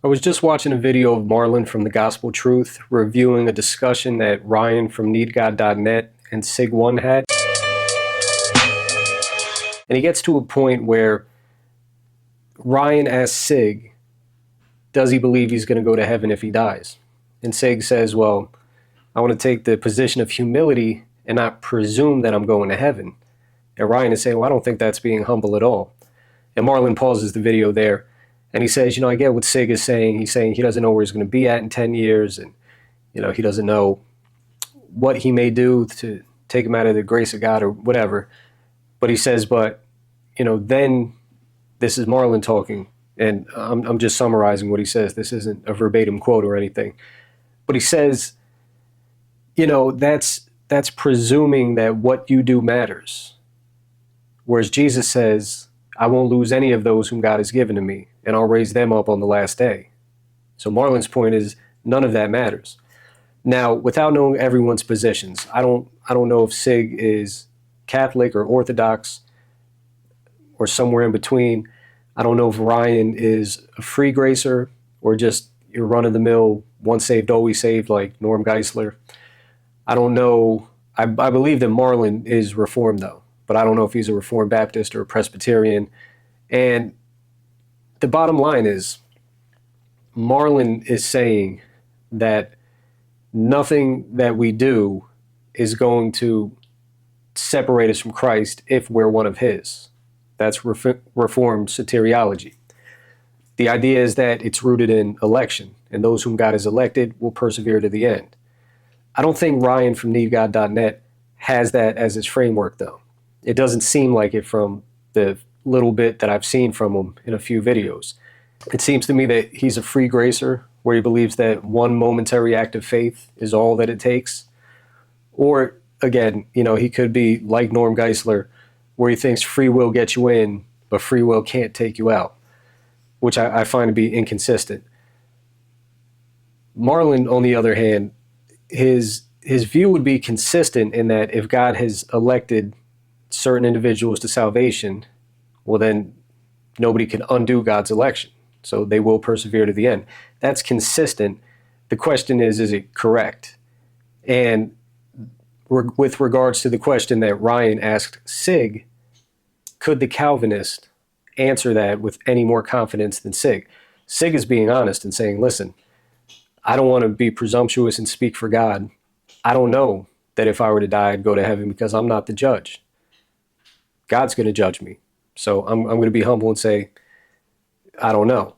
I was just watching a video of Marlon from The Gospel Truth reviewing a discussion that Ryan from needgod.net and Sig1 had. And he gets to a point where Ryan asks Sig, does he believe he's going to go to heaven if he dies? And Sig says, well, I want to take the position of humility and not presume that I'm going to heaven. And Ryan is saying, well, I don't think that's being humble at all. And Marlon pauses the video there. And he says, I get what Sig is saying. He's saying he doesn't know where he's going to be at in 10 years. And, he doesn't know what he may do to take him out of the grace of God or whatever. But he says, then this is Marlon talking. And I'm just summarizing what he says. This isn't a verbatim quote or anything. But he says, that's presuming that what you do matters. Whereas Jesus says, I won't lose any of those whom God has given to me, and I'll raise them up on the last day. So Marlon's point is none of that matters. Now, without knowing everyone's positions, I don't know if Sig is Catholic or Orthodox or somewhere in between. I don't know if Ryan is a free gracer or just your run-of-the-mill, once saved, always saved, like Norm Geisler. I don't know. I believe that Marlon is Reformed, though. But I don't know if he's a Reformed Baptist or a Presbyterian. And the bottom line is, Marlon is saying that nothing that we do is going to separate us from Christ if we're one of his. That's Reformed soteriology. The idea is that it's rooted in election, and those whom God has elected will persevere to the end. I don't think Ryan from needgod.net has that as his framework, though. It doesn't seem like it from the little bit that I've seen from him in a few videos. It seems to me that he's a free gracer, where he believes that one momentary act of faith is all that it takes. Or, again, he could be like Norm Geisler, where he thinks free will gets you in, but free will can't take you out, which I find to be inconsistent. Marlon, on the other hand, his view would be consistent in that if God has elected certain individuals to salvation, well, then nobody can undo God's election. So they will persevere to the end. That's consistent. The question is it correct? And with regards to the question that Ryan asked Sig, could the Calvinist answer that with any more confidence than Sig? Sig is being honest and saying, listen, I don't want to be presumptuous and speak for God. I don't know that if I were to die, I'd go to heaven because I'm not the judge. God's going to judge me. So I'm going to be humble and say, I don't know.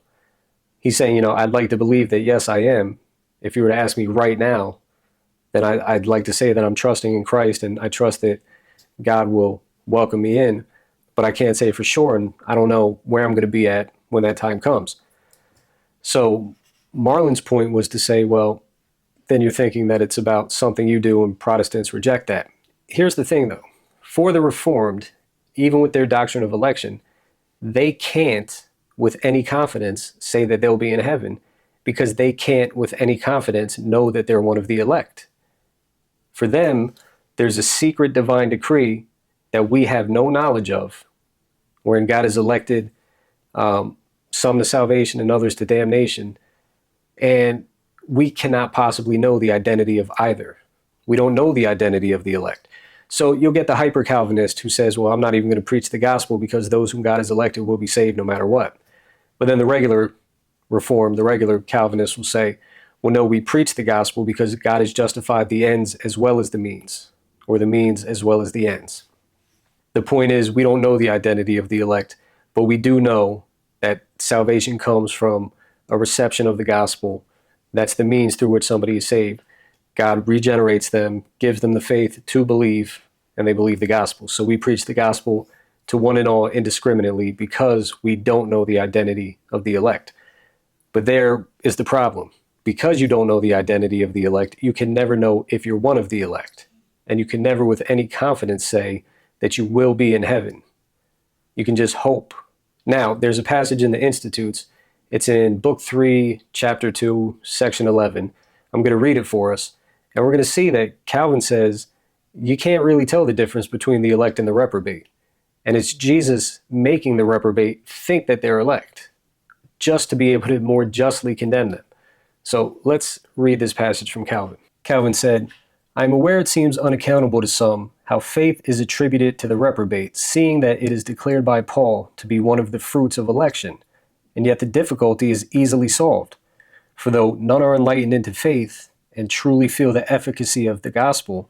He's saying, I'd like to believe that, yes, I am. If you were to ask me right now, then I'd like to say that I'm trusting in Christ and I trust that God will welcome me in. But I can't say for sure, and I don't know where I'm going to be at when that time comes. So Marlon's point was to say, well, then you're thinking that it's about something you do and Protestants reject that. Here's the thing, though. For the Reformed, even with their doctrine of election, they can't with any confidence say that they'll be in heaven because they can't with any confidence know that they're one of the elect. For them, there's a secret divine decree that we have no knowledge of, wherein God has elected some to salvation and others to damnation, and we cannot possibly know the identity of either. We don't know the identity of the elect. So you'll get the hyper-Calvinist who says, well, I'm not even going to preach the gospel because those whom God has elected will be saved no matter what. But then the regular Reformed, the regular Calvinist will say, well, no, we preach the gospel because God has justified the ends as well as the means, or the means as well as the ends. The point is, we don't know the identity of the elect, but we do know that salvation comes from a reception of the gospel. That's the means through which somebody is saved. God regenerates them, gives them the faith to believe, and they believe the gospel. So we preach the gospel to one and all indiscriminately because we don't know the identity of the elect. But there is the problem. Because you don't know the identity of the elect, you can never know if you're one of the elect. And you can never with any confidence say that you will be in heaven. You can just hope. Now, there's a passage in the Institutes. It's in Book 3, Chapter 2, Section 11. I'm going to read it for us. And we're going to see that Calvin says you can't really tell the difference between the elect and the reprobate. And it's Jesus making the reprobate think that they're elect. just to be able to more justly condemn them. So let's read this passage from Calvin. Calvin said, "I am aware it seems unaccountable to some how faith is attributed to the reprobate, seeing that it is declared by Paul to be one of the fruits of election, and yet the difficulty is easily solved. For though none are enlightened into faith and truly feel the efficacy of the gospel,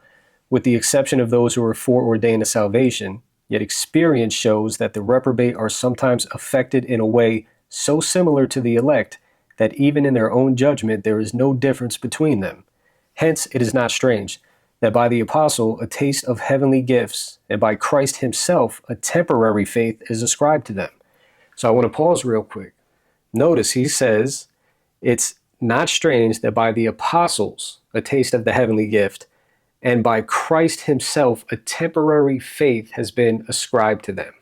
with the exception of those who are foreordained to salvation, yet experience shows that the reprobate are sometimes affected in a way so similar to the elect that even in their own judgment there is no difference between them. Hence it is not strange that by the apostle a taste of heavenly gifts, and by Christ himself a temporary faith is ascribed to them." So I want to pause real quick. Notice he says it's not strange that by the apostles a taste of the heavenly gift, and by Christ himself a temporary faith has been ascribed to them.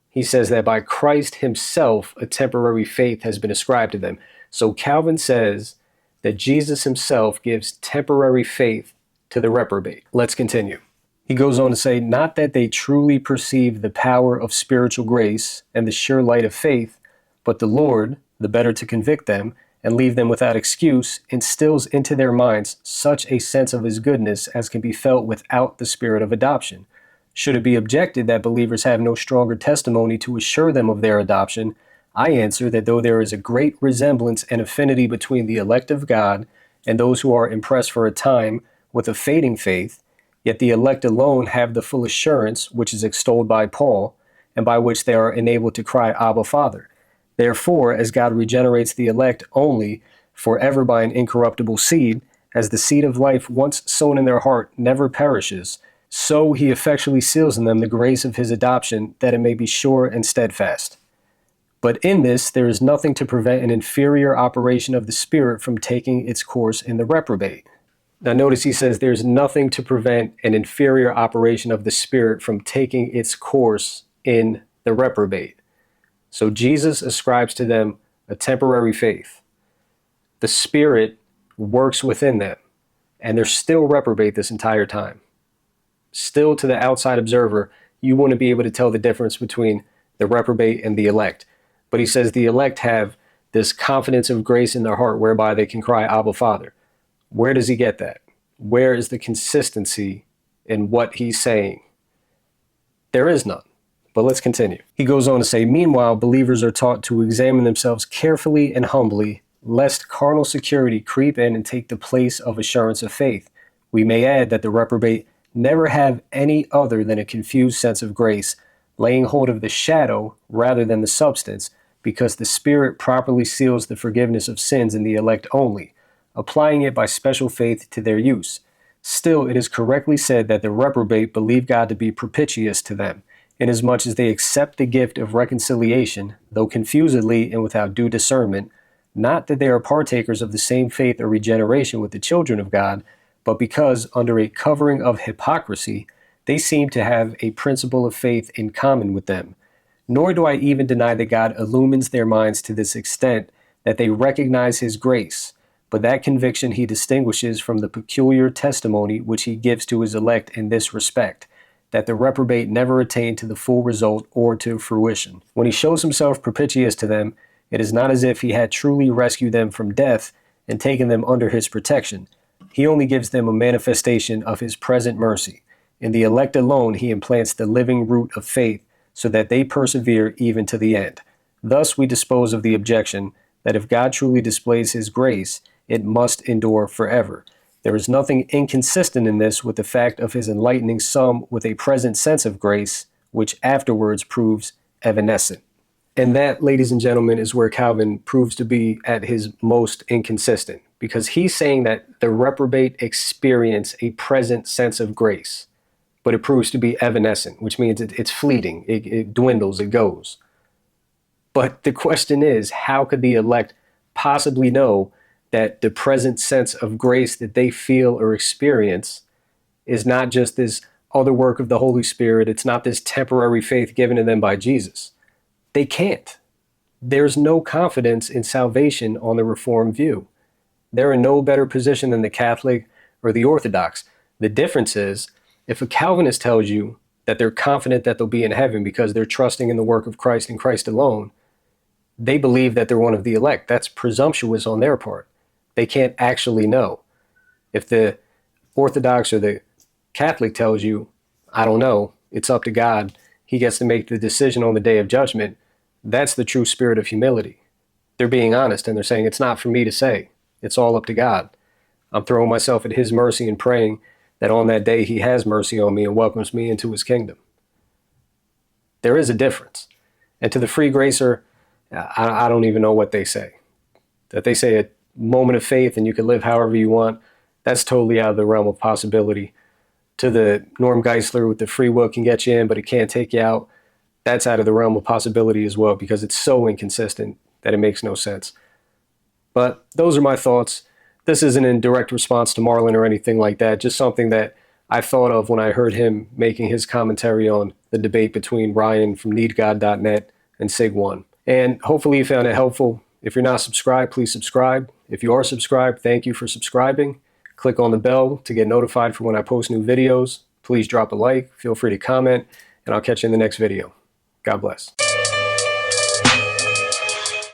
He says that by Christ himself a temporary faith has been ascribed to them. So Calvin says that Jesus himself gives temporary faith to the reprobate. Let's continue. He goes on to say, "Not that they truly perceive the power of spiritual grace and the sure light of faith, but the Lord, the better to convict them and leave them without excuse, instills into their minds such a sense of his goodness as can be felt without the spirit of adoption. Should it be objected that believers have no stronger testimony to assure them of their adoption, I answer that though there is a great resemblance and affinity between the elect of God and those who are impressed for a time with a fading faith, yet the elect alone have the full assurance which is extolled by Paul, and by which they are enabled to cry, Abba, Father. Therefore, as God regenerates the elect only forever by an incorruptible seed, as the seed of life once sown in their heart never perishes, so he effectually seals in them the grace of his adoption, that it may be sure and steadfast. But in this there is nothing to prevent an inferior operation of the Spirit from taking its course in the reprobate." Now notice he says there's nothing to prevent an inferior operation of the Spirit from taking its course in the reprobate. So Jesus ascribes to them a temporary faith. The Spirit works within them, and they're still reprobate this entire time. Still, to the outside observer, you wouldn't be able to tell the difference between the reprobate and the elect. But he says the elect have this confidence of grace in their heart whereby they can cry, Abba, Father. Where does he get that? Where is the consistency in what he's saying? There is none. But let's continue. He goes on to say, "Meanwhile, believers are taught to examine themselves carefully and humbly, lest carnal security creep in and take the place of assurance of faith. We may add that the reprobate never have any other than a confused sense of grace, laying hold of the shadow rather than the substance, because the Spirit properly seals the forgiveness of sins in the elect only, applying it by special faith to their use. Still, it is correctly said that the reprobate believe God to be propitious to them, inasmuch as they accept the gift of reconciliation, though confusedly and without due discernment, not that they are partakers of the same faith or regeneration with the children of God, but because, under a covering of hypocrisy, they seem to have a principle of faith in common with them. Nor do I even deny that God illumines their minds to this extent that they recognize his grace, but that conviction he distinguishes from the peculiar testimony which he gives to his elect in this respect, that the reprobate never attain to the full result or to fruition. When he shows himself propitious to them, it is not as if he had truly rescued them from death and taken them under his protection. He only gives them a manifestation of his present mercy. In the elect alone he implants the living root of faith, so that they persevere even to the end. Thus we dispose of the objection that if God truly displays his grace, it must endure forever. There is nothing inconsistent in this with the fact of his enlightening some with a present sense of grace, which afterwards proves evanescent. And that, ladies and gentlemen, is where Calvin proves to be at his most inconsistent, because he's saying that the reprobate experience a present sense of grace, but it proves to be evanescent, which means it's fleeting, it dwindles, it goes. But the question is, how could the elect possibly know that the present sense of grace that they feel or experience is not just this other work of the Holy Spirit, it's not this temporary faith given to them by Jesus? They can't. There's no confidence in salvation on the Reformed view. They're in no better position than the Catholic or the Orthodox. The difference is, if a Calvinist tells you that they're confident that they'll be in heaven because they're trusting in the work of Christ and Christ alone, they believe that they're one of the elect. That's presumptuous on their part. They can't actually know. If the Orthodox or the Catholic tells you, I don't know, it's up to God, he gets to make the decision on the day of judgment, that's the true spirit of humility. They're being honest and they're saying, it's not for me to say. It's all up to God. I'm throwing myself at his mercy and praying that on that day he has mercy on me and welcomes me into his kingdom. There is a difference. And to the free gracer, I don't even know what they say. That they say a moment of faith and you can live however you want, that's totally out of the realm of possibility. To the Norm Geisler with the free will can get you in, but it can't take you out, that's out of the realm of possibility as well, because it's so inconsistent that it makes no sense. But those are my thoughts. This isn't in direct response to Marlon or anything like that, just something that I thought of when I heard him making his commentary on the debate between Ryan from needgod.net and Sig1. And hopefully you found it helpful. If you're not subscribed, please subscribe. If you are subscribed, thank you for subscribing. Click on the bell to get notified for when I post new videos. Please drop a like, feel free to comment, and I'll catch you in the next video. God bless.